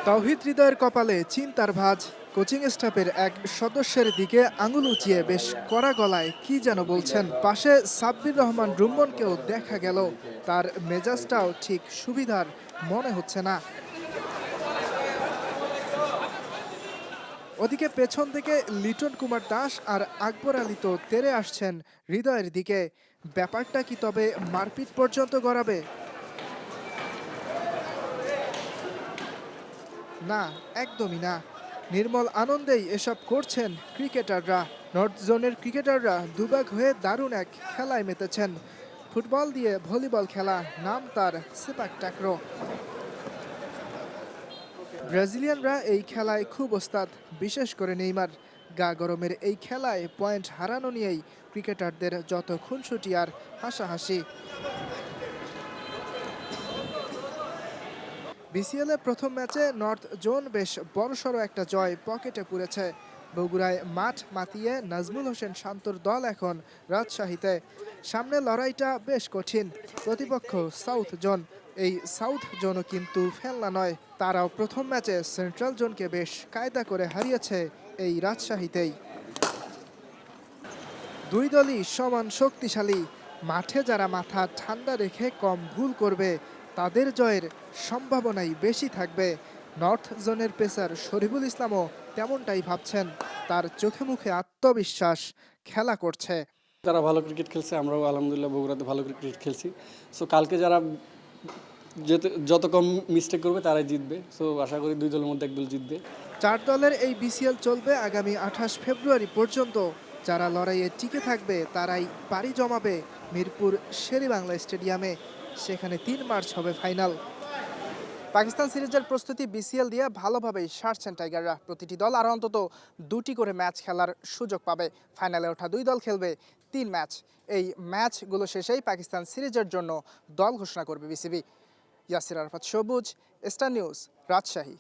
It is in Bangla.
তাওহিদ হৃদয়ের কপালে চিন্তার ভাঁজ। কোচিং স্টাফের এক সদস্যের দিকে আঙুল উঁচিয়ে বেশ কড়া গলায় কি যেন বলছেন। পাশে সাব্বির রহমান রুম্মনকেও দেখা গেল। তার মেজাজটাও ঠিক সুবিধার মনে হচ্ছে না। ওদিকে পেছন থেকে লিটন কুমার দাস আর আকবর আলী তো তেড়ে আসছেন হৃদয়ের দিকে। ব্যাপারটা কি তবে মারপিট পর্যন্ত গড়াবে? না, একদমই না। নির্মল আনন্দেই এসব করছেন ক্রিকেটাররা। নর্থ জোনের ক্রিকেটাররা দুবাগ হয়ে দারুণ এক খেলায় মেতেছেন। ফুটবল দিয়ে ভলিবল খেলা, নাম তার সেপাক টাকরো। ব্রাজিলিয়ানরা এই খেলায় খুব ওস্তাদ, বিশেষ করে নেইমার। গা গরমের এই খেলায় পয়েন্ট হারানো নিয়েই ক্রিকেটারদের যত খুনসুটি আর হাসাহাসি। বিসিএলে প্রথম ম্যাচে নর্থ জোন বেশ বড়সড় একটা জয় পকেটে পুরেছে। বগুড়ায় মাঠ মাতিয়ে নাজমুল হোসেন শান্তর দল এখন রাজশাহীতে। সামনে লড়াইটা বেশ কঠিন। প্রতিপক্ষ সাউথ জোন। এই সাউথ জোনও কিন্তু ফেলনা নয়। তারাও প্রথম ম্যাচে সেন্ট্রাল জোনকে বেশ কায়দা করে হারিয়েছে এই রাজশাহীতেই। দুই দলই সমান শক্তিশালী। মাঠে যারা মাথা ঠান্ডা রেখে কম ভুল করবে তাদের জয়ের সম্ভাবনাই বেশি থাকবে। নর্থ জোনের পেসার শরীফুল ইসলামও তেমনটাই ভাবছেন। তার চোখে মুখে আত্মবিশ্বাস খেলা করছে। যারা ভালো ক্রিকেট খেলছে, আমরাও আলহামদুলিল্লাহ বগুড়াতে ভালো ক্রিকেট খেলছি। সো কালকে যারা যত কম মিস্টেক করবে তারাই জিতবে। সো আশা করি দুই দলের মধ্যে এক দল জিতবে। 4 দলের এই বিসিএল চলবে আগামী 28 ফেব্রুয়ারি পর্যন্ত। যারা লড়াইয়ে টিকে থাকবে তারাই পাড়ি জমাবে মিরপুর শেরেবাংলা স্টেডিয়ামে। সেখানে 3 মার্চ হবে ফাইনাল। পাকিস্তান সিরিজের প্রস্তুতি বিসিএল দিয়ে ভালোভাবেই সারছেন টাইগাররা। প্রতিটি দল আরও অন্তত 2টি করে ম্যাচ খেলার সুযোগ পাবে। ফাইনালে ওঠা 2 দল খেলবে 3 ম্যাচ। এই ম্যাচগুলো শেষেই পাকিস্তান সিরিজের জন্য দল ঘোষণা করবে বিসিবি। ইয়াসির আরাফাত সবুজ, স্টার নিউজ, রাজশাহী।